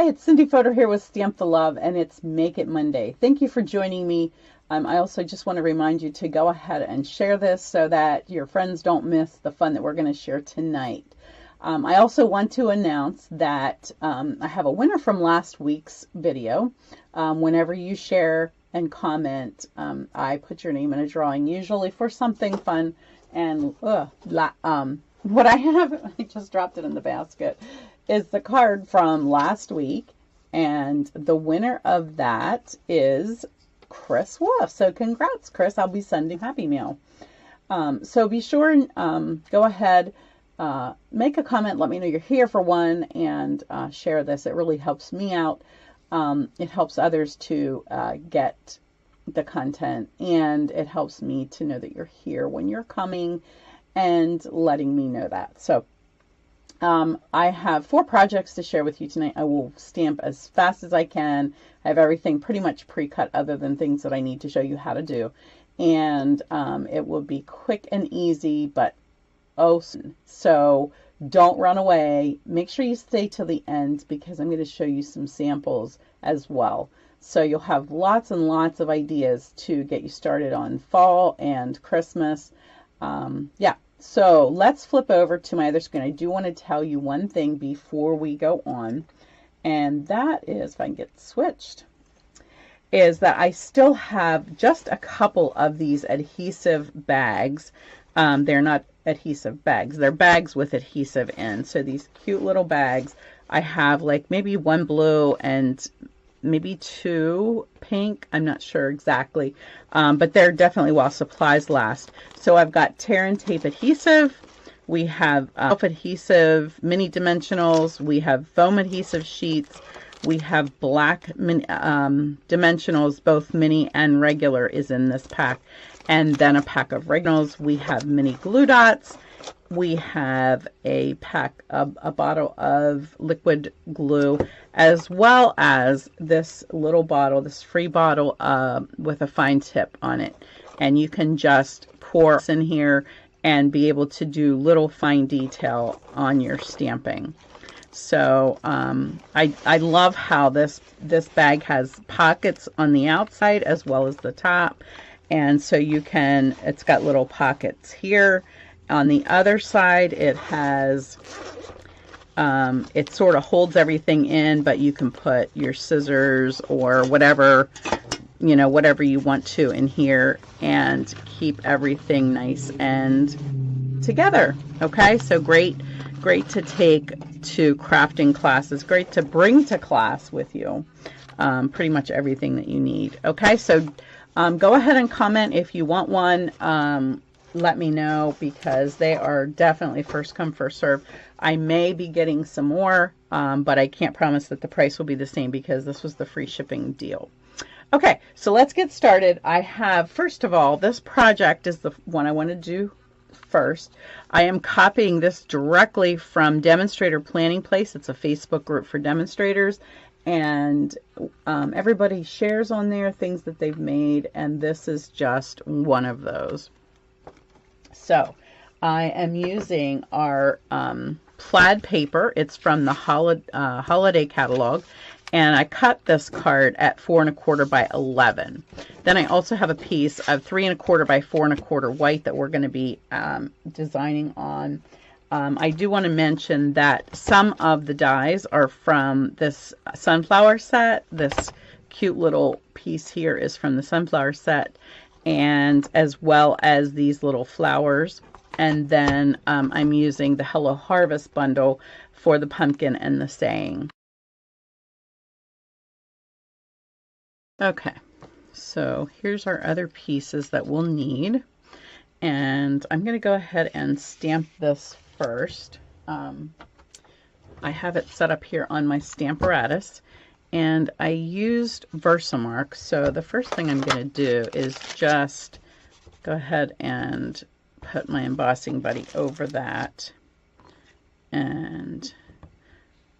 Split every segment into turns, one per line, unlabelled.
Hi, it's Cindy Fodor here with Stamp the Love, and it's Make It Monday. Thank you for joining me. I also just want to remind you to go ahead and share this so that your friends don't miss the fun that we're going to share tonight. I also want to announce that I have a winner from last week's video. Whenever you share and comment, I put your name in a drawing, usually for something fun. And what I have, I just dropped it in the basket, is the card from last week, and the winner of that is Chris Wolf. So congrats, Chris. I'll be sending Happy Mail. So be sure and go ahead, make a comment, let me know you're here for one, and share this. It really helps me out. It helps others to get the content, and it helps me to know that you're here when you're coming and letting me know that. So I have 4 projects to share with you tonight. I will stamp as fast as I can. I have everything pretty much pre-cut other than things that I need to show you how to do. And it will be quick and easy, but so don't run away. Make sure you stay till the end because I'm going to show you some samples as well. So you'll have lots and lots of ideas to get you started on fall and Christmas. Yeah. So let's flip over to my other screen. I do want to tell you one thing before we go on, and that is, if I can get switched, is that I still have just a couple of these adhesive bags. They're not adhesive bags. They're bags with adhesive in. So these cute little bags, I have like maybe 1 blue and maybe 2 pink. I'm not sure exactly, but they're definitely while supplies last. So I've got tear and tape adhesive. We have self-adhesive mini dimensionals. We have foam adhesive sheets. We have black dimensionals, both mini and regular is in this pack. And then a pack of regulars. We have mini glue dots. We have a pack of a bottle of liquid glue, as well as this little bottle, this free bottle with a fine tip on it. And you can just pour in here and be able to do little fine detail on your stamping. So I love how this bag has pockets on the outside as well as the top. And so you can, it's got little pockets here. On the other side, it has, it sort of holds everything in, but you can put your scissors or whatever, you know, whatever you want to in here and keep everything nice and together. Okay, so great to take to crafting classes, great to bring to class with you. Pretty much everything that you need. Okay, so go ahead and comment if you want one. Let me know because they are definitely first come, first serve. I may be getting some more, but I can't promise that the price will be the same because this was the free shipping deal. Okay, so let's get started. I have, first of all, this project is the one I want to do first. I am copying this directly from Demonstrator Planning Place. It's a Facebook group for demonstrators, and everybody shares on there things that they've made, and this is just one of those. So I am using our plaid paper. It's from the holiday catalog, and I cut this card at 4 1/4 by 11. Then I also have a piece of 3 1/4 by 4 1/4 white that we're going to be designing on. I do want to mention that some of the dies are from this sunflower set. This cute little piece here is from the sunflower set, and as well as these little flowers. And then I'm using the Hello Harvest bundle for the pumpkin and the saying. Okay, so here's our other pieces that we'll need. And I'm going to go ahead and stamp this first. I have it set up here on my Stamparatus. And I used Versamark, so the first thing I'm going to do is just go ahead and put my embossing buddy over that and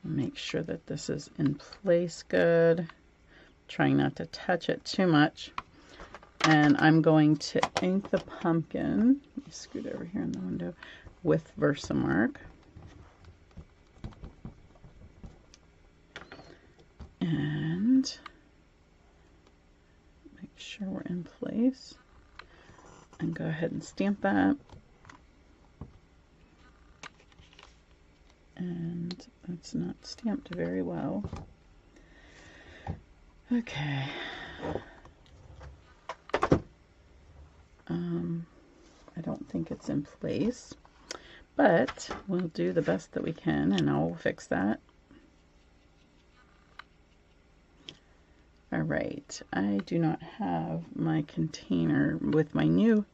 make sure that this is in place good. Trying not to touch it too much. And I'm going to ink the pumpkin, let me scoot over here in the window, with Versamark. And make sure we're in place. And go ahead and stamp that. And that's not stamped very well. Okay. I don't think it's in place, but we'll do the best that we can, and I'll fix that. All right, I do not have my container with my new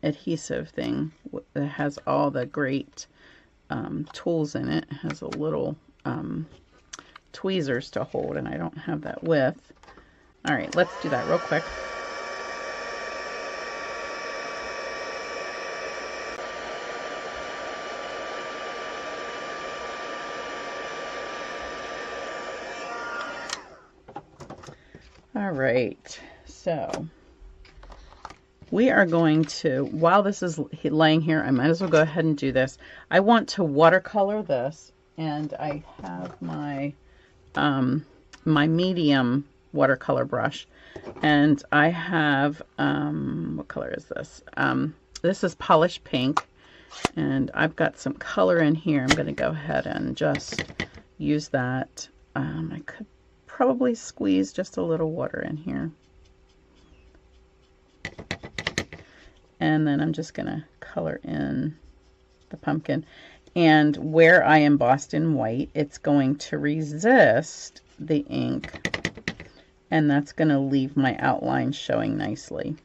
adhesive thing that has all the great tools in it. It has a little tweezers to hold, and I don't have that with. All right, let's do that real quick. All right, so we are going to, while this is laying here, I might as well go ahead and do this. I want to watercolor this, and I have my my medium watercolor brush, and I have what color is this? This is Polished Pink, and I've got some color in here. I'm going to go ahead and just use that. I could probably squeeze just a little water in here. And then I'm just going to color in the pumpkin. And where I embossed in white, it's going to resist the ink. And that's going to leave my outline showing nicely.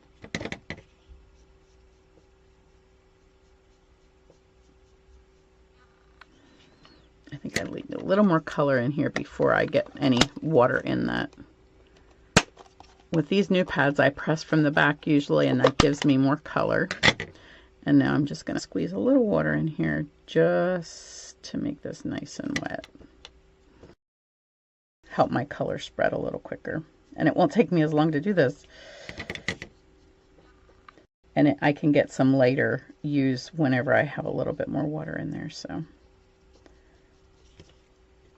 I think I leave a little more color in here before I get any water in that. With these new pads, I press from the back usually, and that gives me more color. And now I'm just going to squeeze a little water in here just to make this nice and wet. Help my color spread a little quicker. And it won't take me as long to do this. And I can get some later use whenever I have a little bit more water in there. So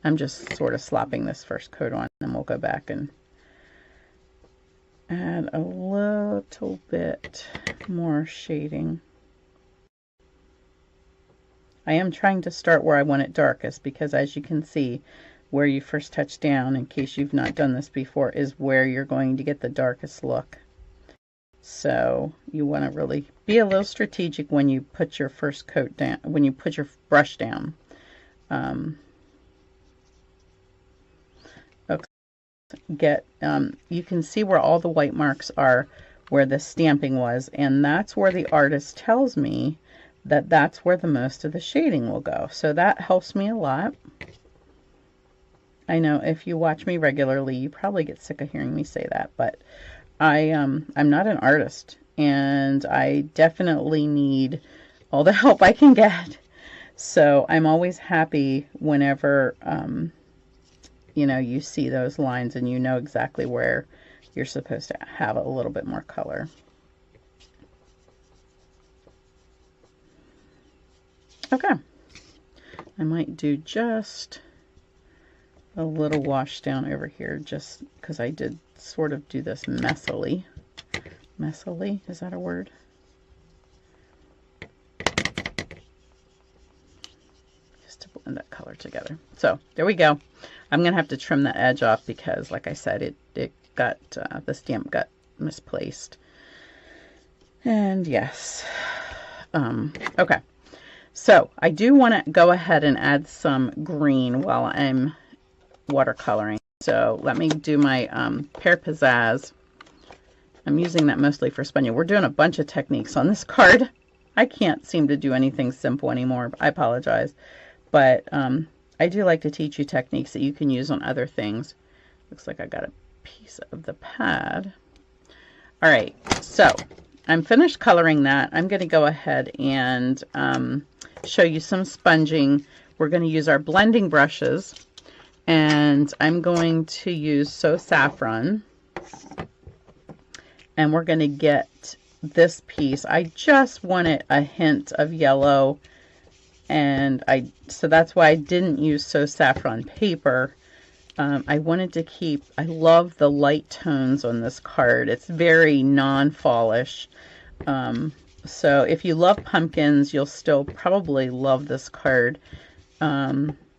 I'm just sort of slopping this first coat on, and we'll go back and add a little bit more shading. I am trying to start where I want it darkest, because as you can see, where you first touch down, in case you've not done this before, is where you're going to get the darkest look. So you want to really be a little strategic when you put your first coat down, when you put your brush down. You can see where all the white marks are, where the stamping was, and that's where the artist tells me that that's where the most of the shading will go. So that helps me a lot. I know if you watch me regularly, you probably get sick of hearing me say that, but I'm not an artist, and I definitely need all the help I can get. So I'm always happy whenever you know, you see those lines and you know exactly where you're supposed to have a little bit more color. Okay, I might do just a little wash down over here, just because I did sort of do this messily. Messily, is that a word? Just to blend that color together. So there we go. I'm going to have to trim the edge off because, like I said, it got, the stamp got misplaced. And yes. Okay. So I do want to go ahead and add some green while I'm watercoloring. So let me do my Pear Pizzazz. I'm using that mostly for sponging. We're doing a bunch of techniques on this card. I can't seem to do anything simple anymore. I apologize. But I do like to teach you techniques that you can use on other things. Looks like I got a piece of the pad. All right, so I'm finished coloring that. I'm going to go ahead and show you some sponging. We're going to use our blending brushes, and I'm going to use So Saffron, and we're going to get this piece. I just wanted a hint of yellow, and so that's why I didn't use So Saffron paper. I wanted to keep, I love the light tones on this card. It's very non-fallish. So if you love pumpkins, you'll still probably love this card.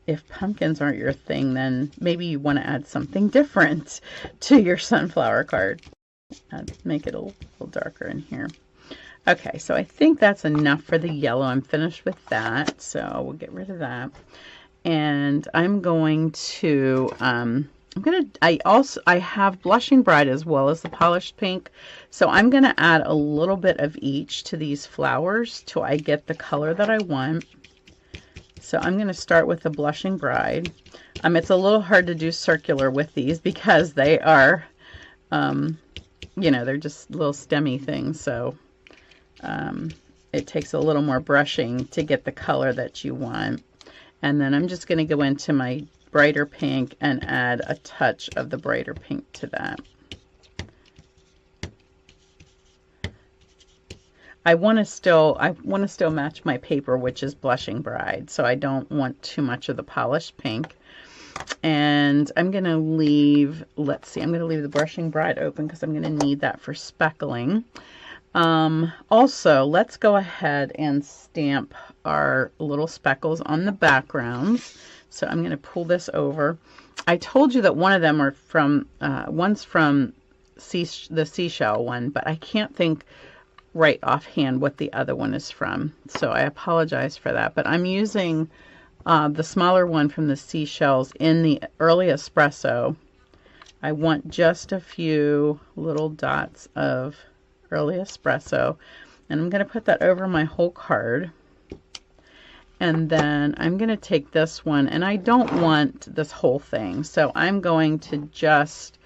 If pumpkins aren't your thing, then maybe you want to add something different to your sunflower card. Make it a little darker in here. Okay, so I think that's enough for the yellow. I'm finished with that, so we'll get rid of that. And I'm going to, I have Blushing Bride as well as the Polished Pink. So I'm going to add a little bit of each to these flowers till I get the color that I want. So I'm going to start with the Blushing Bride. It's a little hard to do circular with these because they are, you know, they're just little stemmy things. So it takes a little more brushing to get the color that you want. And then I'm just going to go into my brighter pink and add a touch of the brighter pink to that. I want to still match my paper, which is Blushing Bride, so I don't want too much of the polished pink. And I'm going to leave, let's see, I'm going to leave the Blushing Bride open because I'm going to need that for speckling. Also, let's go ahead and stamp our little speckles on the backgrounds. So I'm going to pull this over. I told you that one of them are from, one's from the seashell one, but I can't think right offhand what the other one is from. So I apologize for that. But I'm using the smaller one from the seashells in the early espresso. I want just a few little dots of early espresso, and I'm going to put that over my whole card. And then I'm going to take this one, and I don't want this whole thing, so I'm going to just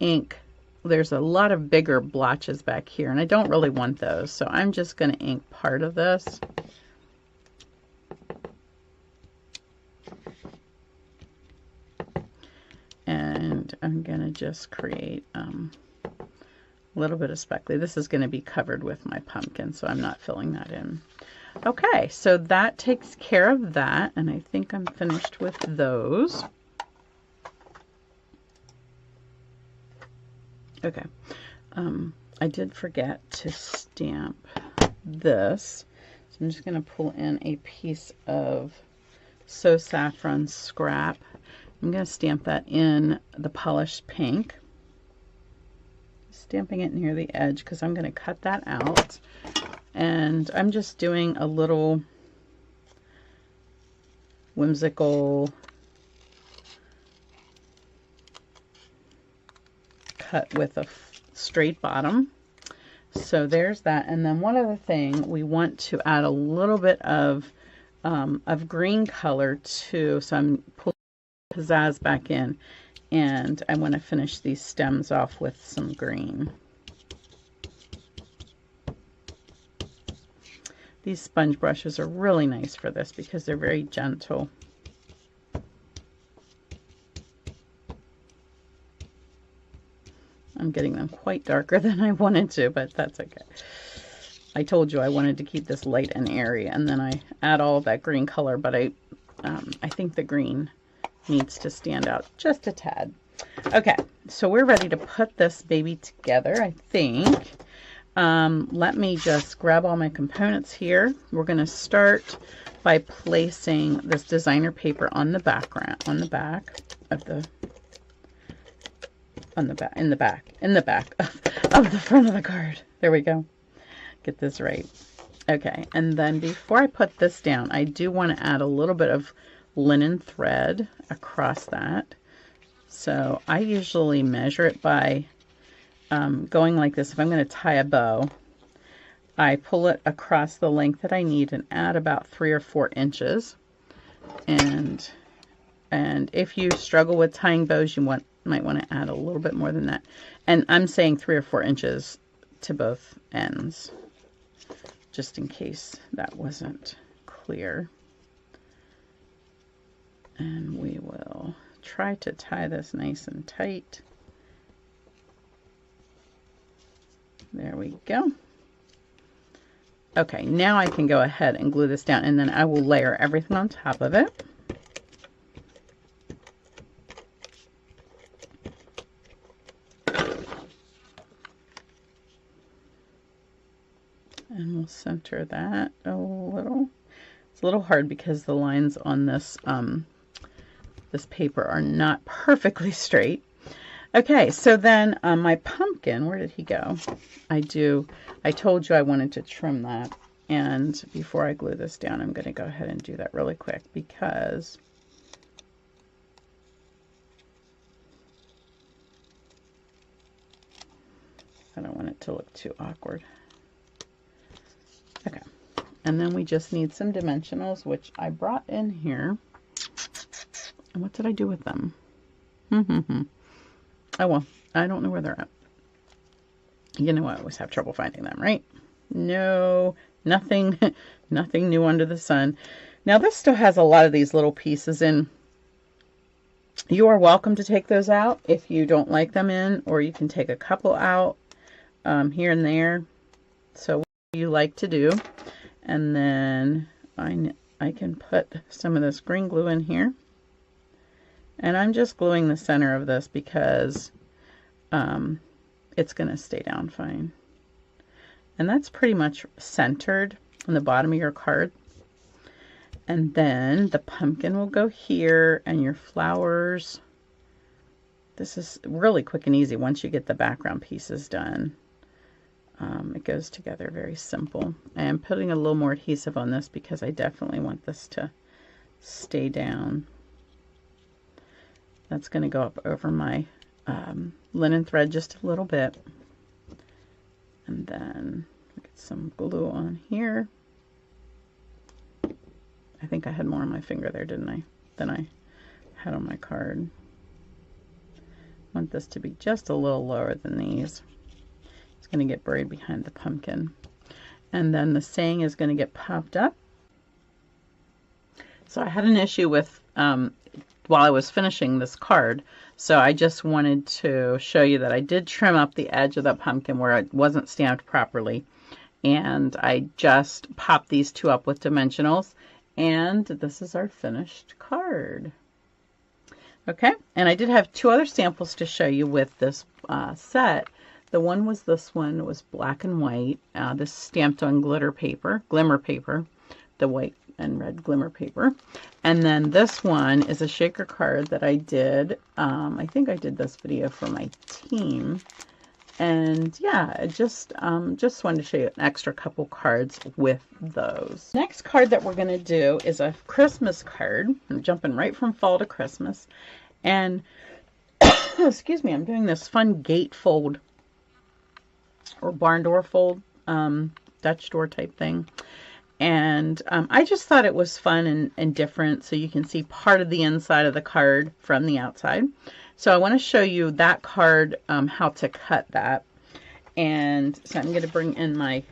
ink. There's a lot of bigger blotches back here, and I don't really want those, so I'm just going to ink part of this. And I'm going to just create a little bit of speckly. This is going to be covered with my pumpkin, so I'm not filling that in. Okay, so that takes care of that, and I think I'm finished with those. Okay, I did forget to stamp this, so I'm just going to pull in a piece of So Saffron scrap. I'm going to stamp that in the polished pink. Stamping it near the edge because I'm going to cut that out. And I'm just doing a little whimsical cut with a straight bottom. So there's that. And then one other thing, we want to add a little bit of green color too. So I'm pulling pizzazz back in, and I want to finish these stems off with some green. These sponge brushes are really nice for this because they're very gentle. I'm getting them quite darker than I wanted to, but that's okay. I told you I wanted to keep this light and airy, and then I add all of that green color, but I think the green needs to stand out just a tad. Okay, so we're ready to put this baby together, I think. Let me just grab all my components here. We're going to start by placing this designer paper on the background, in the back of the front of the card. There we go. Get this right. Okay, and then before I put this down, I do want to add a little bit of linen thread across that. So I usually measure it by going like this. If I'm going to tie a bow, I pull it across the length that I need and add about 3 or 4 inches. And if you struggle with tying bows, you might want to add a little bit more than that. And I'm saying 3 or 4 inches to both ends, just in case that wasn't clear. And we will try to tie this nice and tight. There we go. Okay, now I can go ahead and glue this down, and then I will layer everything on top of it. And we'll center that a little. It's a little hard because the lines on this this paper are not perfectly straight. Okay, so then my pumpkin, where did he go? I told you I wanted to trim that. And before I glue this down, I'm going to go ahead and do that really quick because I don't want it to look too awkward. Okay, and then we just need some dimensionals, which I brought in here. And what did I do with them? Oh, well, I don't know where they're at. You know, I always have trouble finding them, right? No, nothing new under the sun. Now, this still has a lot of these little pieces in. You are welcome to take those out if you don't like them in, or you can take a couple out here and there. So what you like to do. And then I can put some of this green glue in here. And I'm just gluing the center of this because it's going to stay down fine. And that's pretty much centered on the bottom of your card. And then the pumpkin will go here, and your flowers. This is really quick and easy once you get the background pieces done. It goes together very simple. I am putting a little more adhesive on this because I definitely want this to stay down. That's going to go up over my linen thread just a little bit. And then get some glue on here. I think I had more on my finger there, didn't I? Than I had on my card. I want this to be just a little lower than these. It's going to get buried behind the pumpkin. And then the saying is going to get popped up. So I had an issue with while I was finishing this card, so I just wanted to show you that I did trim up the edge of the pumpkin where it wasn't stamped properly, and I just popped these two up with dimensionals, and this is our finished card. Okay, and I did have two other samples to show you with this set. The one was this one. It was black and white. This stamped on glitter paper, glimmer paper, the white and red glimmer paper. And then this one is a shaker card that I did. I think I did this video for my team. And yeah, I just wanted to show you an extra couple cards with those. Next card that we're going to do is a Christmas card. I'm jumping right from fall to Christmas. And excuse me, I'm doing this fun gate fold or barn door fold, Dutch door type thing. And I just thought it was fun and different, so you can see part of the inside of the card from the outside. So I want to show you that card, how to cut that. And so I'm going to bring in my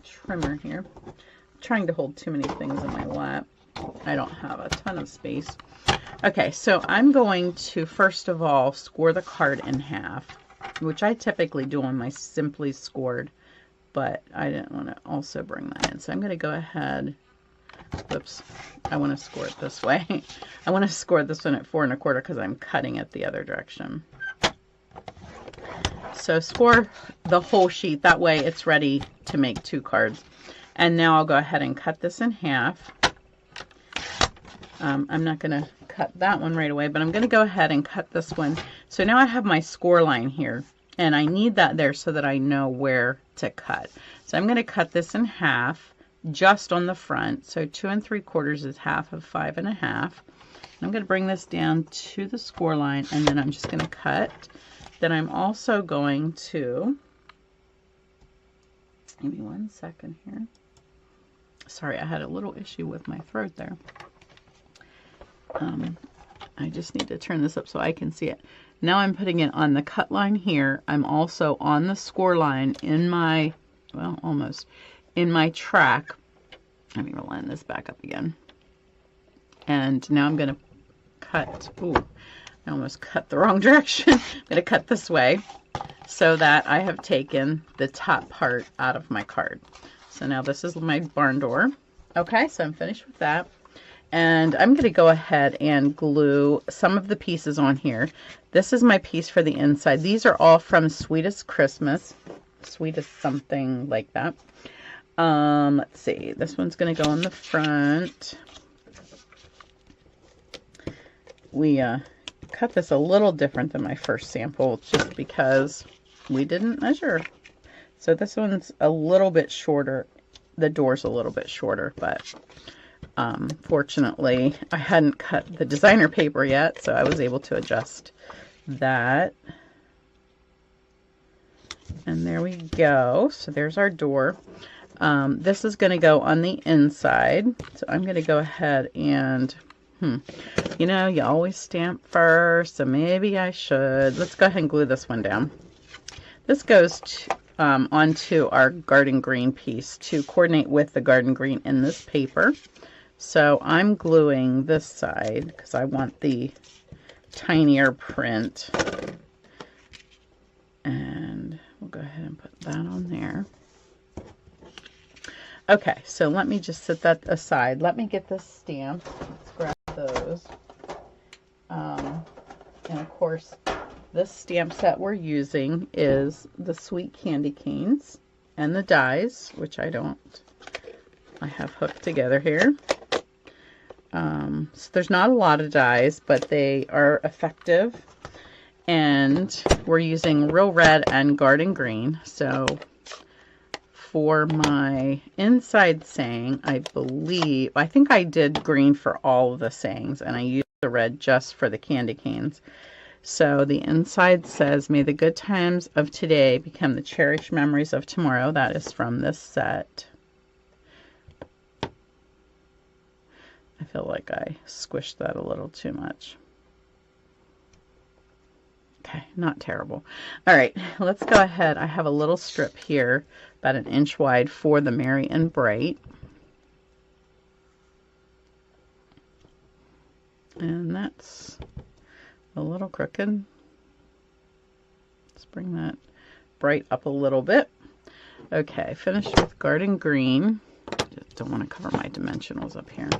trimmer here. I'm trying to hold too many things in my lap. I don't have a ton of space. Okay, so I'm going to first of all score the card in half, which I typically do on my Simply Scored, but I didn't want to also bring that in. So I'm going to go ahead. Whoops. I want to score it this way. I want to score this one at 4 1/4 because I'm cutting it the other direction. So score the whole sheet. That way it's ready to make 2 cards. And now I'll go ahead and cut this in half. I'm not going to cut that one right away, but I'm going to go ahead and cut this one. So now I have my score line here. And I need that there so that I know where to cut. So I'm going to cut this in half just on the front. So 2 3/4 is half of 5 1/2. I'm going to bring this down to the score line, and then I'm just going to cut. Then I'm also going to, give me 1 second here. Sorry, I had a little issue with my throat there. I just need to turn this up so I can see it. Now I'm putting it on the cut line here. I'm also on the score line in my, well, almost, in my track. Let me line this back up again. And now I'm going to cut, ooh, I almost cut the wrong direction. I'm going to cut this way so that I have taken the top part out of my card. So now this is my barn door. Okay, so I'm finished with that. And I'm going to go ahead and glue some of the pieces on here. This is my piece for the inside. These are all from Sweetest Christmas. Sweet as something like that. Let's see. This one's going to go on the front. We cut this a little different than my first sample just because we didn't measure. So this one's a little bit shorter. The door's a little bit shorter, but fortunately I hadn't cut the designer paper yet, so I was able to adjust that. And there we go. So there's our door. This is going to go on the inside. So I'm going to go ahead and, you know, you always stamp first, so maybe I should. Let's go ahead and glue this one down. This goes to, onto our garden green piece to coordinate with the garden green in this paper. So I'm gluing this side because I want the tinier print. And we'll go ahead and put that on there. Okay, so let me just set that aside. Let me get this stamped. Let's grab those. And of course, this stamp set we're using is the Sweet Candy Canes and the dies, which I have hooked together here. So there's not a lot of dies, but they are effective. And we're using Real Red and Garden Green. So for my inside saying, I think I did green for all of the sayings, and I used the red just for the candy canes. So the inside says, may the good times of today become the cherished memories of tomorrow. That is from this set. I feel like I squished that a little too much. Okay, not terrible. All right, let's go ahead. I have a little strip here, about 1 inch wide, for the Merry and Bright. And that's a little crooked. Let's bring that bright up a little bit. Okay, finished with Garden Green. Just don't want to cover my dimensionals up here.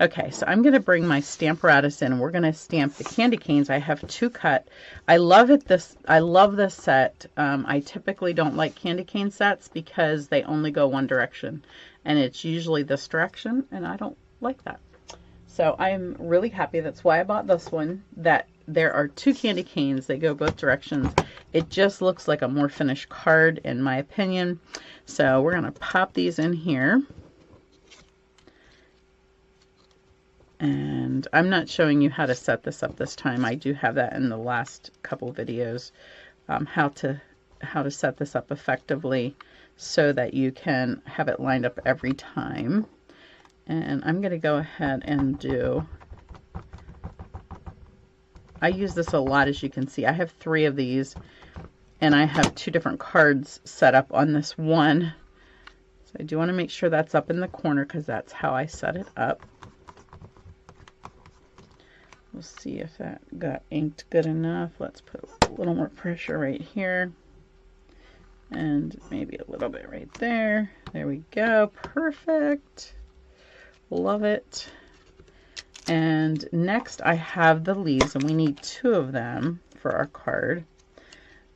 Okay, so I'm going to bring my Stamparatus in, and we're going to stamp the candy canes. I have 2 cut. I love it. I love this set. I typically don't like candy cane sets because they only go one direction, and it's usually this direction, and I don't like that. So I'm really happy. That's why I bought this one, that there are 2 candy canes. They go both directions. It just looks like a more finished card, in my opinion. So we're going to pop these in here. And I'm not showing you how to set this up this time. I do have that in the last couple videos, how to set this up effectively so that you can have it lined up every time. And I'm going to go ahead and do, I use this a lot, as you can see. I have 3 of these, and I have 2 different cards set up on this one. So I do want to make sure that's up in the corner because that's how I set it up. We'll see if that got inked good enough. Let's put a little more pressure right here. And maybe a little bit right there. There we go. Perfect. Love it. And next I have the leaves, and we need 2 of them for our card.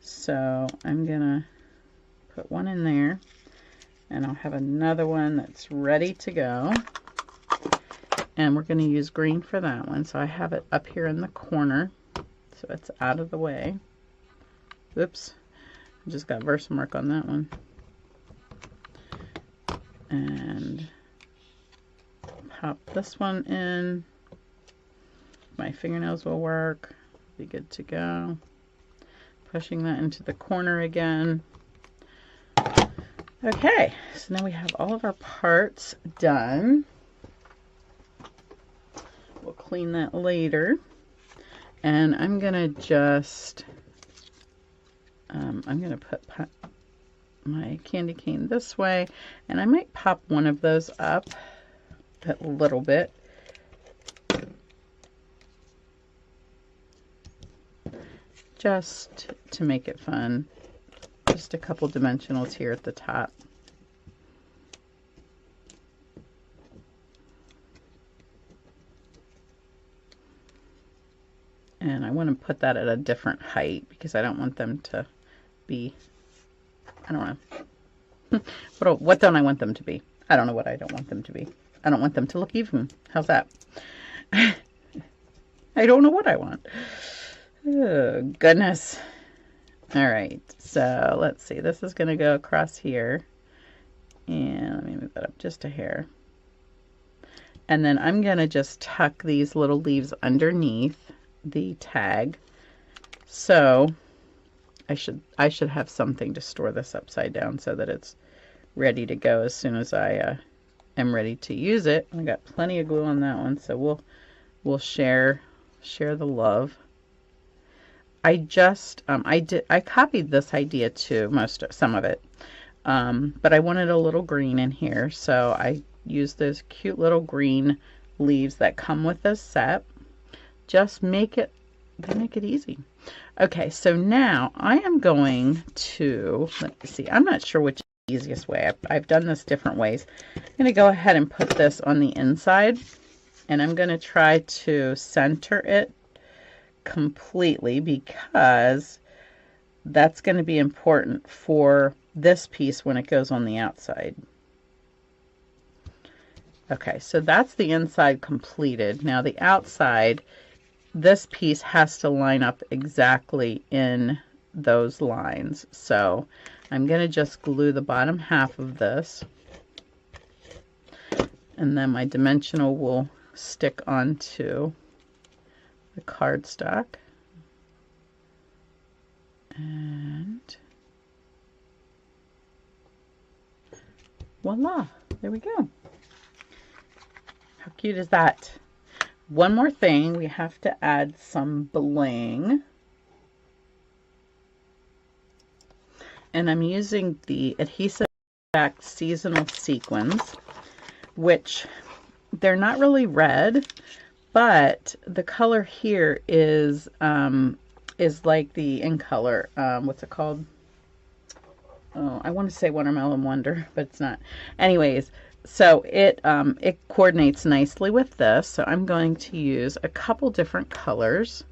So I'm going to put one in there, and I'll have another one that's ready to go. And we're going to use green for that one. So I have it up here in the corner, so it's out of the way. Oops, I just got Versamark on that one. And pop this one in. My fingernails will work. Be good to go. Pushing that into the corner again. Okay, so now we have all of our parts done. We'll clean that later. And I'm going to just, I'm going to put my candy cane this way. And I might pop one of those up a little bit. Just to make it fun. Just a couple dimensionals here at the top. And I want to put that at a different height because I don't want them to be I don't know. What don't I want them to be? I don't know what I don't want them to be. I don't want them to look even. How's that? I don't know what I want. Oh, goodness. All right, so let's see. This is going to go across here. And let me move that up just a hair. And then I'm going to just tuck these little leaves underneath the tag. So I should have something to store this upside down so that it's ready to go as soon as I am ready to use it. I got plenty of glue on that one, so we'll share the love. I copied this idea too, some of it, but I wanted a little green in here, so I used those cute little green leaves that come with this set. Just they make it easy. Okay, so now I am going to, let me see, I'm not sure which is the easiest way. I've done this different ways. I'm going to go ahead and put this on the inside, and I'm going to try to center it completely because that's going to be important for this piece when it goes on the outside. Okay, so that's the inside completed. Now the outside, this piece has to line up exactly in those lines. So I'm going to just glue the bottom half of this, and then my dimensional will stick onto the cardstock. And voila, there we go. How cute is that? One more thing, we have to add some bling. And I'm using the Adhesive Effect Seasonal Sequins, which they're not really red, but the color here is like the in color. What's it called? Oh, I want to say Watermelon Wonder, but it's not. Anyways, so it coordinates nicely with this. So I'm going to use a couple different colors.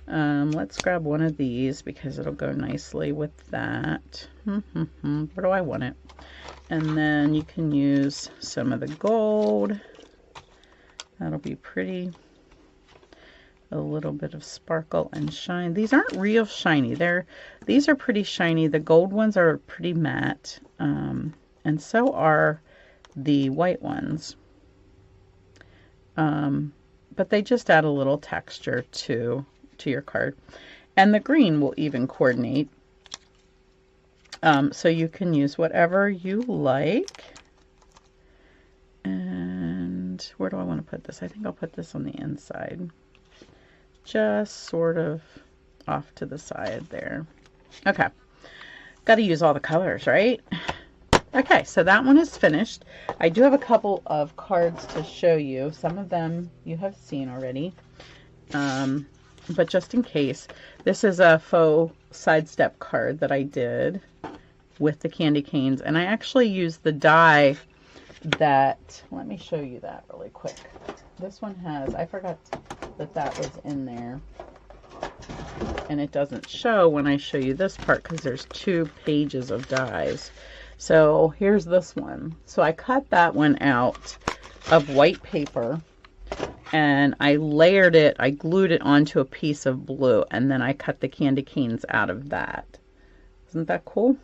Let's grab one of these because it'll go nicely with that. Where do I want it? And then you can use some of the gold. That'll be pretty. A little bit of sparkle and shine. These aren't real shiny. These are pretty shiny. The gold ones are pretty matte, and so are the white ones. But they just add a little texture to your card. And the green will even coordinate. So you can use whatever you like. And where do I want to put this? I think I'll put this on the inside. Just sort of off to the side there. Okay. Got to use all the colors, right? Okay, so that one is finished. I do have a couple of cards to show you. Some of them you have seen already. But just in case, this is a faux sidestep card that I did with the candy canes. And I actually used the die that, let me show you that really quick. This one has, I forgot that was in there. And it doesn't show when I show you this part because there's 2 pages of dies. So here's this one. So I cut that one out of white paper and I layered it, I glued it onto a piece of blue, and then I cut the candy canes out of that. Isn't that cool?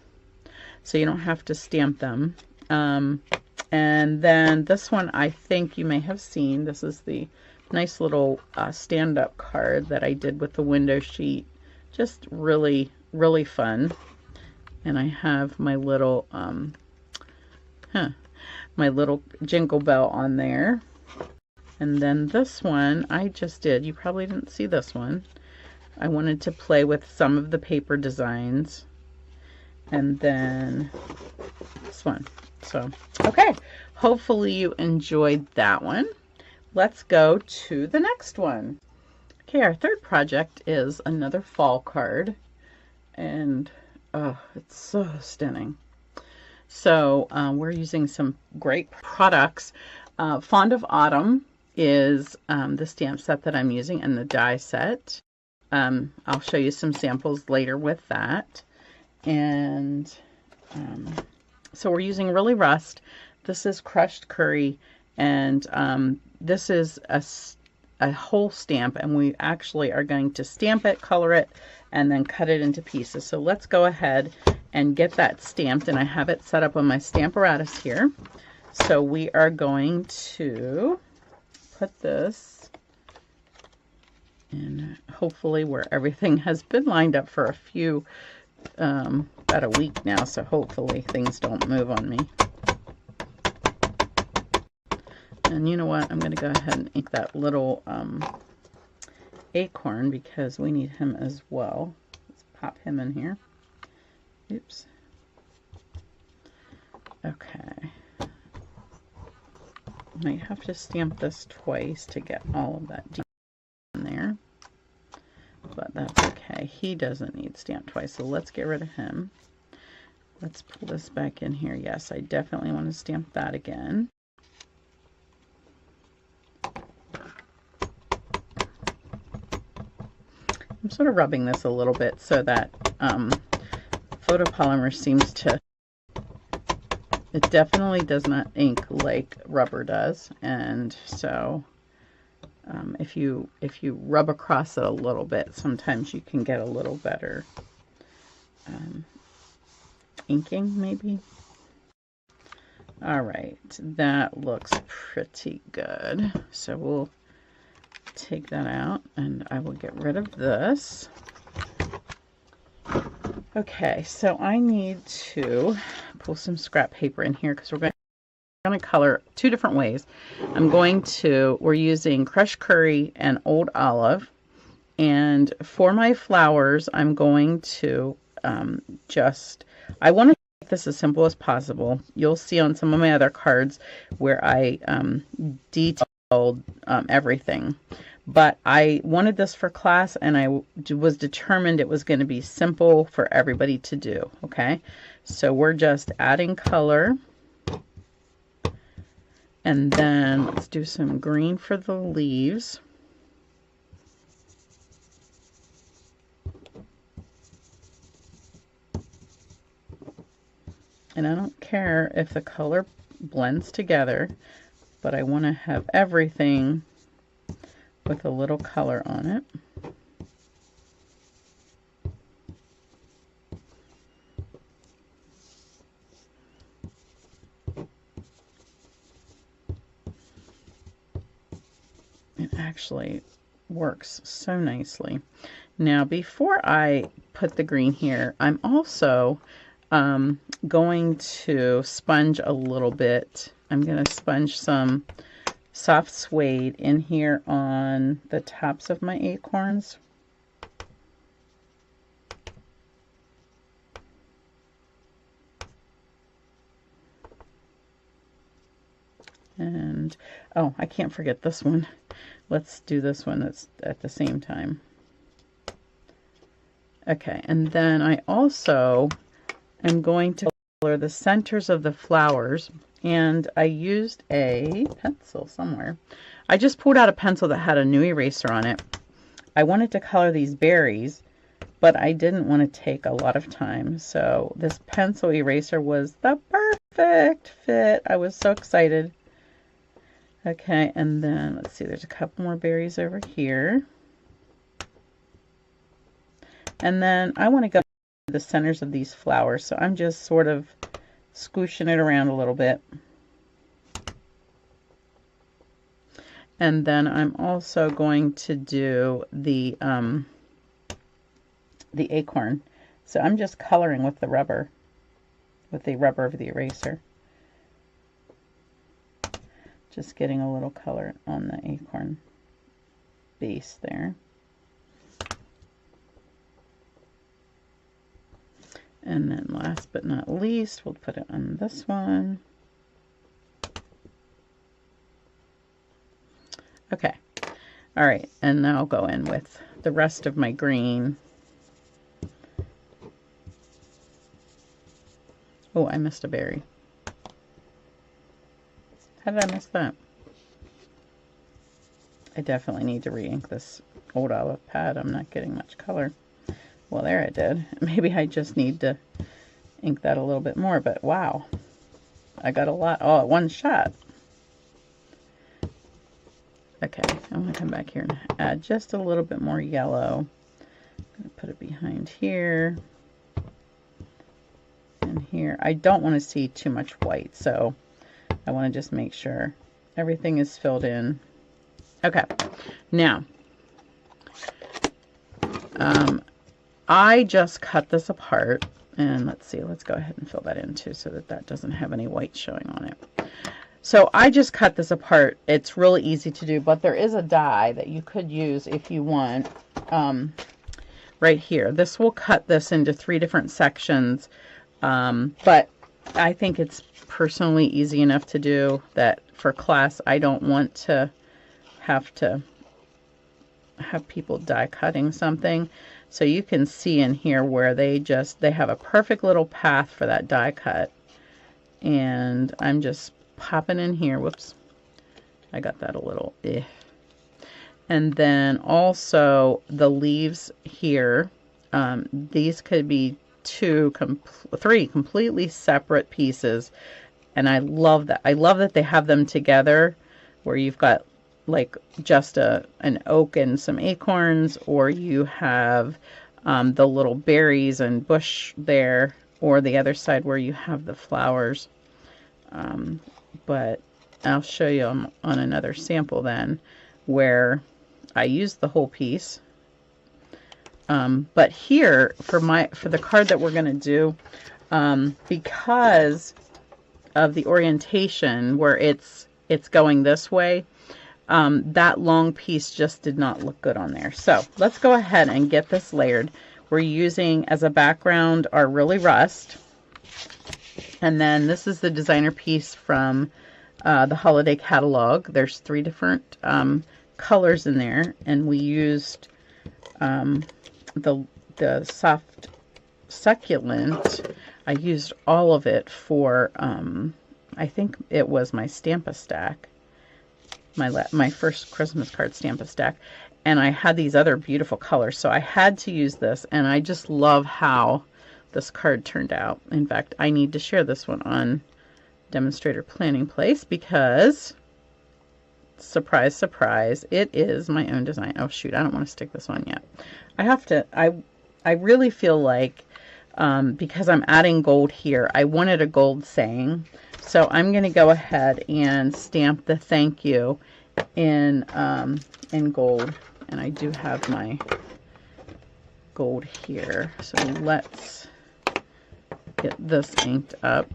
So you don't have to stamp them. And then this one I think you may have seen. This is the nice little stand-up card that I did with the window sheet. Just really, really fun. And I have my little my little jingle bell on there. And then this one I just did. You probably didn't see this one. I wanted to play with some of the paper designs. And then this one. So, okay. Hopefully you enjoyed that one. Let's go to the next one. Okay, our third project is another fall card. And oh, it's so stunning. So we're using some great products. Fond of Autumn is the stamp set that I'm using, and the die set. I'll show you some samples later with that. And So we're using Really Rust. This is crushed curry, and this is a whole stamp, and we actually are going to stamp it, color it, and then cut it into pieces. So let's go ahead and get that stamped, and I have it set up on my Stamparatus here. So we are going to put this in, hopefully where everything has been lined up for a few, about a week now, so hopefully things don't move on me. And you know what, I'm going to go ahead and eat that little acorn because we need him as well. Let's pop him in here. Oops. Okay. Might have to stamp this twice to get all of that in there, but that's okay. He doesn't need stamped twice, so let's get rid of him. Let's pull this back in here. Yes, I definitely want to stamp that again. I'm sort of rubbing this a little bit so that photopolymer seems to, it definitely does not ink like rubber does, and so if you rub across it a little bit, sometimes you can get a little better inking maybe. All right, that looks pretty good. So we'll take that out and I will get rid of this. Okay, so I need to pull some scrap paper in here because we're going to color two different ways. We're using crushed curry and old olive, and for my flowers I'm going to I want to make this as simple as possible. You'll see on some of my other cards where I detailed everything. But I wanted this for class, and I was determined it was going to be simple for everybody to do, okay? So we're just adding color. And then let's do some green for the leaves. And I don't care if the color blends together, but I want to have everything with a little color on it. It actually works so nicely. Now, before I put the green here, I'm also going to sponge a little bit. I'm going to sponge some soft suede in here on the tops of my acorns. And oh, I can't forget this one. Let's do this one at the same time. Okay, and then I also am going to color the centers of the flowers, and I used a pencil somewhere. I just pulled out a pencil that had a new eraser on it. I wanted to color these berries, but I didn't want to take a lot of time, so this pencil eraser was the perfect fit. I was so excited. Okay, and then let's see, there's a couple more berries over here. And then I want to go to the centers of these flowers, so I'm just sort of squooshing it around a little bit. And then I'm also going to do the acorn. So I'm just coloring with the rubber of the eraser. Just getting a little color on the acorn base there. And then last but not least, we'll put it on this one. Okay. All right. And now I'll go in with the rest of my green. Oh, I missed a berry. How did I miss that? I definitely need to re-ink this old olive pad. I'm not getting much color. Well, there I did. Maybe I just need to ink that a little bit more, but wow, I got a lot all at one shot. Okay, I'm going to come back here and add just a little bit more yellow. I'm going to put it behind here and here. I don't want to see too much white, so I want to just make sure everything is filled in. Okay, now I just cut this apart, and let's see, let's go ahead and fill that in too so that that doesn't have any white showing on it. So I just cut this apart. It's really easy to do, but there is a die that you could use if you want right here. This will cut this into 3 different sections, but I think it's personally easy enough to do that for class. I don't want to have people die cutting something. So you can see in here where they have a perfect little path for that die cut. And I'm just popping in here. Whoops. I got that a little And then also the leaves here. These could be 3 completely separate pieces. And I love that. I love that they have them together where you've got like just an oak and some acorns, or you have the little berries and bush there, or the other side where you have the flowers. But I'll show you on another sample then where I used the whole piece. But here for the card that we're going to do, because of the orientation where it's going this way, that long piece just did not look good on there. So let's go ahead and get this layered. We're using as a background our Really Rust. And then this is the designer piece from the holiday catalog. There's 3 different colors in there, and we used the soft succulent. I used all of it for I think it was my Stamp-A-Stack, my first Christmas card Stamp-A-Stack, and I had these other beautiful colors, so I had to use this, and I just love how this card turned out. In fact, I need to share this one on Demonstrator Planning Place because, surprise, surprise, it is my own design. Oh shoot, I don't want to stick this on yet. I really feel like because I'm adding gold here, I wanted a gold saying. So I'm going to go ahead and stamp the thank you in gold. And I do have my gold here. So let's get this inked up.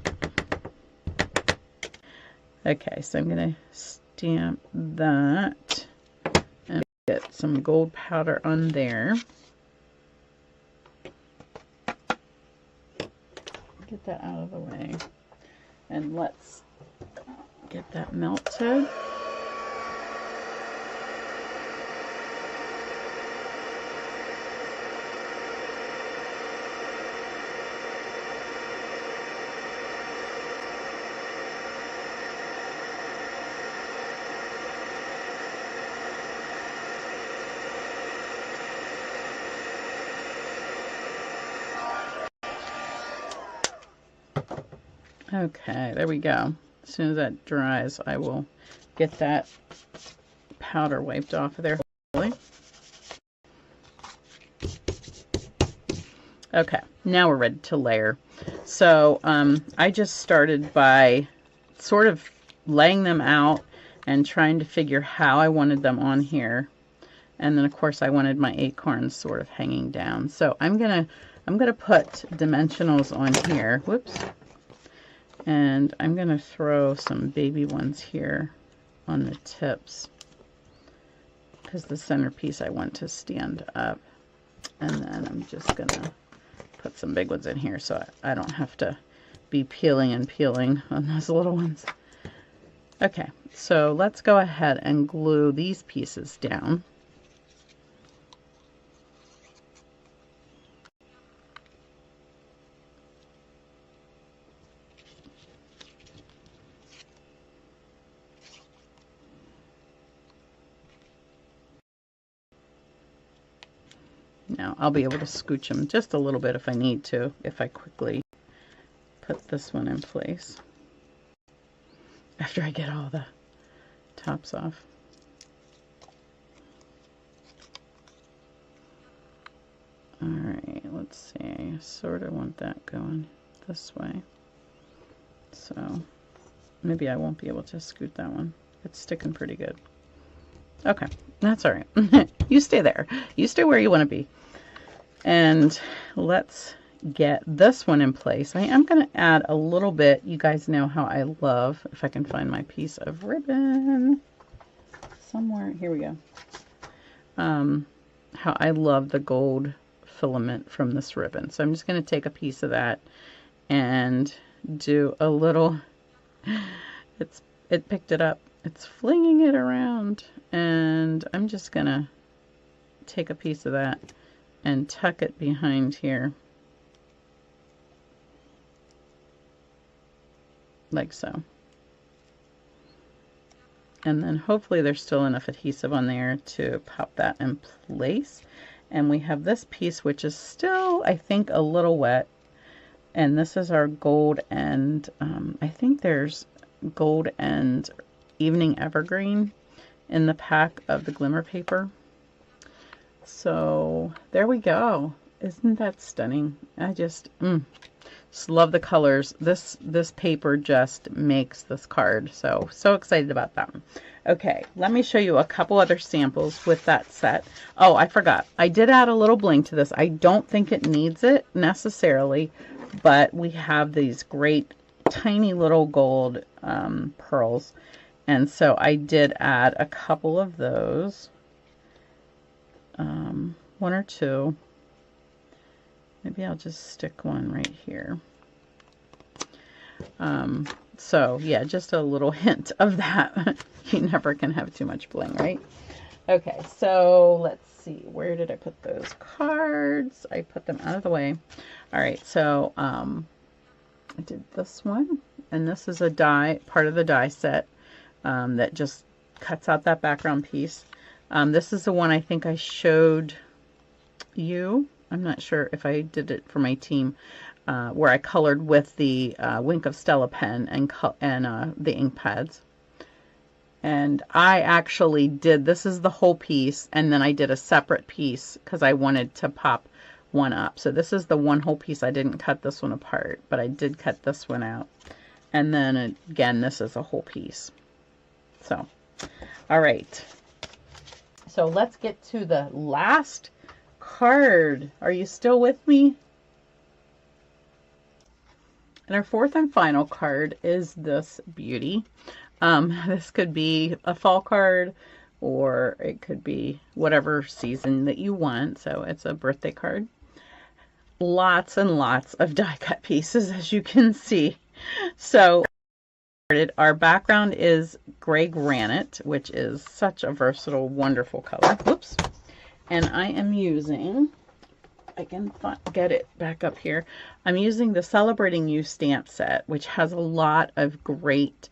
Okay, so I'm going to stamp that and get some gold powder on there. Get that out of the way. And let's get that melted. Okay, there we go. As soon as that dries, I will get that powder wiped off of there. Okay, now we're ready to layer. So I just started by sort of laying them out and trying to figure how I wanted them on here. And then of course I wanted my acorns sort of hanging down. So I'm gonna put dimensionals on here. Whoops. And I'm going to throw some baby ones here on the tips because the centerpiece I want to stand up. And then I'm just going to put some big ones in here so I don't have to be peeling and peeling on those little ones. Okay, so let's go ahead and glue these pieces down. Now I'll be able to scooch them just a little bit if I need to, if I quickly put this one in place after I get all the tops off. Alright, let's see. I sort of want that going this way. So maybe I won't be able to scoot that one. It's sticking pretty good. Okay, that's alright. You stay there. You stay where you want to be. And let's get this one in place. I am going to add a little bit. You guys know how I love, if I can find my piece of ribbon somewhere. Here we go. How I love the gold filament from this ribbon. So I'm just going to take a piece of that and do a little, it picked it up. It's flinging it around, and I'm just going to take a piece of that and tuck it behind here. Like so. And then hopefully there's still enough adhesive on there to pop that in place. And we have this piece which is still, I think, a little wet. And this is our gold and I think there's gold and evening evergreen in the pack of the glimmer paper. So there we go. Isn't that stunning? I just love the colors. This paper just makes this card. So excited about that. Okay, let me show you a couple other samples with that set. Oh, I forgot. I did add a little bling to this. I don't think it needs it necessarily, but we have these great tiny little gold pearls. And so I did add a couple of those. One or two. Maybe I'll just stick one right here. So yeah, just a little hint of that. You never can have too much bling, right? Okay, so let's see. Where did I put those cards? I put them out of the way. All right, so I did this one, and this is a die, part of the die set that just cuts out that background piece. This is the one I think I showed you. I'm not sure if I did it for my team, where I colored with the Wink of Stella pen and the ink pads. And I actually did, this is the whole piece, and then I did a separate piece because I wanted to pop one up. So this is the one whole piece. I didn't cut this one apart, but I did cut this one out. And then again, this is a whole piece. So, all right. So let's get to the last card. Are you still with me? And our fourth and final card is this beauty. This could be a fall card, or it could be whatever season that you want. So it's a birthday card. Lots and lots of die cut pieces, as you can see. So our background is gray granite, which is such a versatile, wonderful color. Whoops. And I am using, I can get it back up here. I'm using the Celebrating You stamp set, which has a lot of great,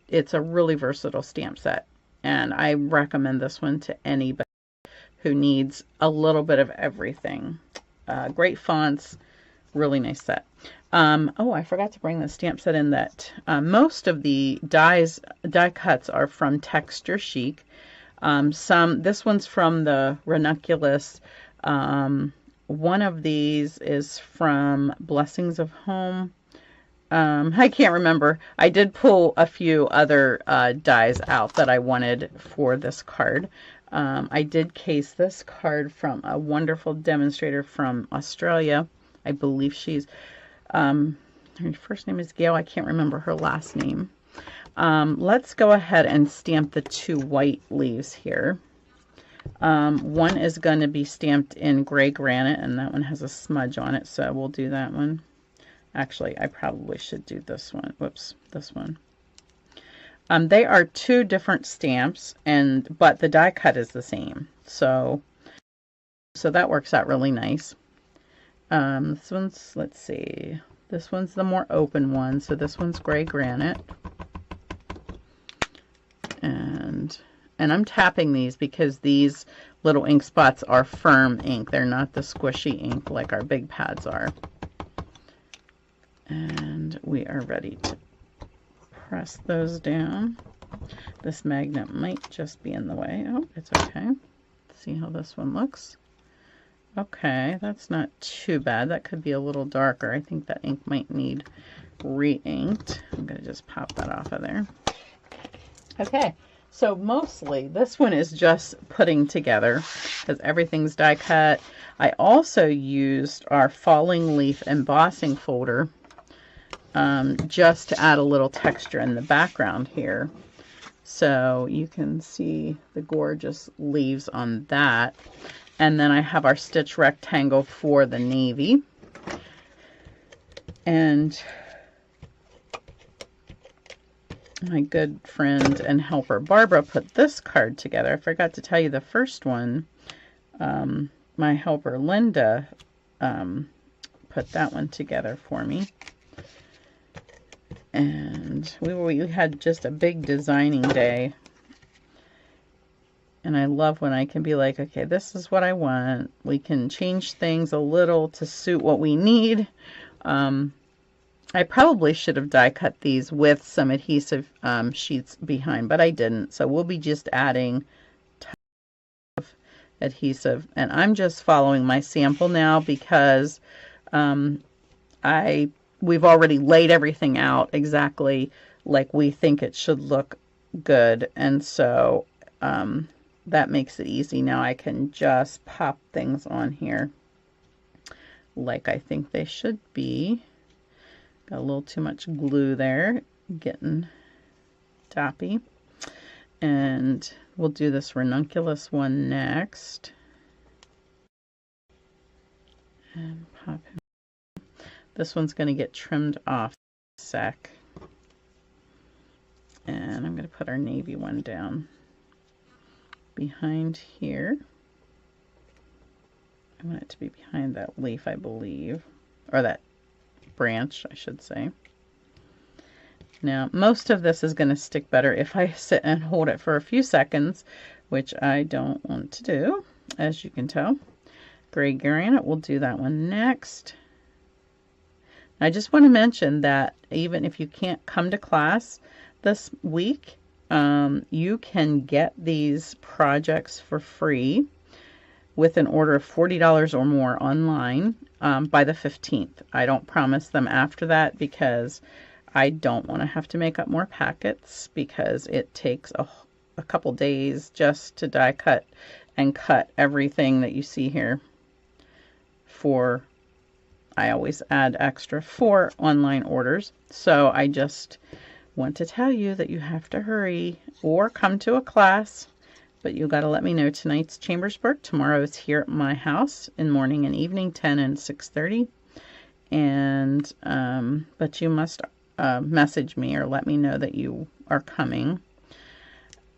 it's a really versatile stamp set. And I recommend this one to anybody who needs a little bit of everything. Great fonts, really nice set. Oh, I forgot to bring the stamp set in that most of the die cuts are from Texture Chic. This one's from the Ranunculus. One of these is from Blessings of Home. I can't remember. I did pull a few other dies out that I wanted for this card. I did case this card from a wonderful demonstrator from Australia. I believe she's, her first name is Gail. I can't remember her last name. Let's go ahead and stamp the two white leaves here. One is going to be stamped in gray granite, and that one has a smudge on it, so we'll do that one. Actually, I probably should do this one. Whoops, this one. They are two different stamps, but the die cut is the same. So that works out really nice. This one's, let's see, this one's the more open one, so this one's gray granite. And I'm tapping these because these little ink spots are firm ink. They're not the squishy ink like our big pads are. And we are ready to press those down. This magnet might just be in the way. Oh, it's okay. Let's see how this one looks. Okay, that's not too bad. That could be a little darker. I think that ink might need re-inked. I'm going to just pop that off of there. Okay, so mostly this one is just putting together because everything's die cut. I also used our falling leaf embossing folder just to add a little texture in the background here. So you can see the gorgeous leaves on that. And then I have our stitch rectangle for the navy. And my good friend and helper Barbara put this card together. I forgot to tell you the first one. My helper Linda put that one together for me. And we had just a big designing day. And I love when I can be like, okay, this is what I want. We can change things a little to suit what we need. I probably should have die cut these with some adhesive sheets behind, but I didn't. So we'll be just adding adhesive. And I'm just following my sample now because we've already laid everything out exactly like we think it should look good. And so that makes it easy. Now I can just pop things on here like I think they should be. Got a little too much glue there, getting toppy. And we'll do this ranunculus one next. And pop him. This one's going to get trimmed off in a sec. And I'm going to put our navy one down behind here. I want it to be behind that leaf, I believe, or that branch, I should say. Now, most of this is going to stick better if I sit and hold it for a few seconds, which I don't want to do, as you can tell. Gray granite, we'll do that one next. I just want to mention that even if you can't come to class this week, you can get these projects for free with an order of $40 or more online by the 15th. I don't promise them after that because I don't want to have to make up more packets because it takes a couple days just to die cut and cut everything that you see here. I always add extra for online orders. So I just want to tell you that you have to hurry or come to a class. But you got to let me know. Tonight's Chambersburg. Tomorrow is here at my house in morning and evening, 10 and 6:30. And but you must message me or let me know that you are coming.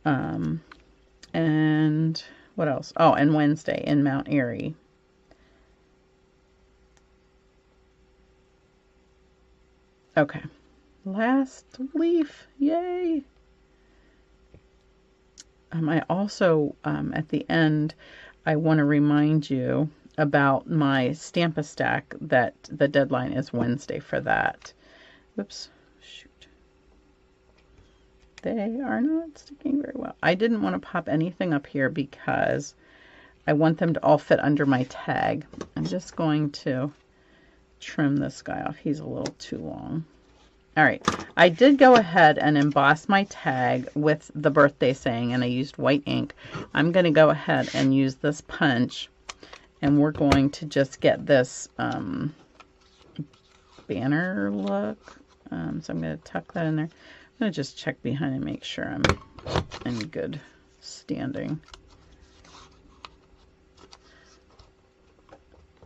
And what else? Oh, and Wednesday in Mount Airy. Okay, last leaf. Yay! I also, at the end, I want to remind you about my Stamp-A-Stack that the deadline is Wednesday for that. Oops, shoot. They are not sticking very well. I didn't want to pop anything up here because I want them to all fit under my tag. I'm just going to trim this guy off. He's a little too long. All right, I did go ahead and emboss my tag with the birthday saying, and I used white ink. I'm going to go ahead and use this punch, and we're going to just get this banner look. So I'm going to tuck that in there. I'm going to just check behind and make sure I'm in good standing.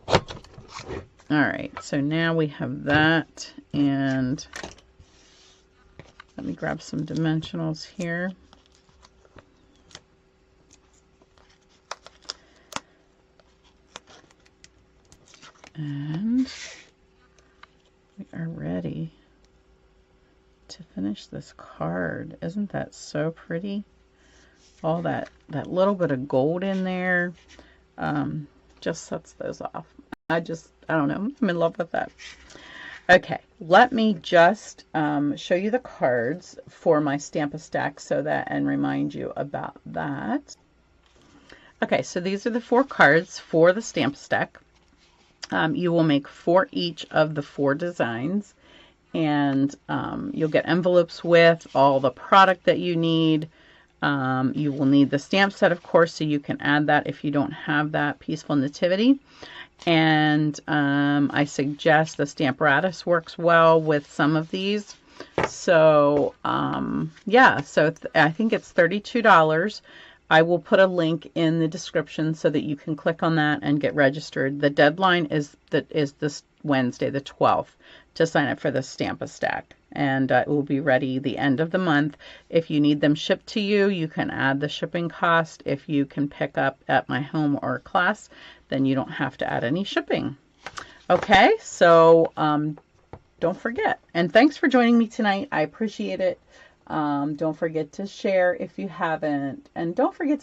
All right, so now we have that, and let me grab some dimensionals here. And we are ready to finish this card. Isn't that so pretty? All that little bit of gold in there just sets those off. I don't know, I'm in love with that. Okay, let me just show you the cards for my Stamp-A-Stack and remind you about that. Okay, so these are the 4 cards for the Stamp-A-Stack. You will make 4 each of the 4 designs, and you'll get envelopes with all the product that you need. You will need the stamp set, of course, so you can add that if you don't have that Peaceful Nativity. And I suggest the Stamparatus works well with some of these. So yeah, so I think it's $32. I will put a link in the description so that you can click on that and get registered. The deadline is this Wednesday, the 12th, to sign up for the Stamp-A-Stack. And it will be ready the end of the month. If you need them shipped to you, you can add the shipping cost. If you can pick up at my home or class, then you don't have to add any shipping. Okay, so don't forget. And thanks for joining me tonight. I appreciate it. Don't forget to share if you haven't. And don't forget to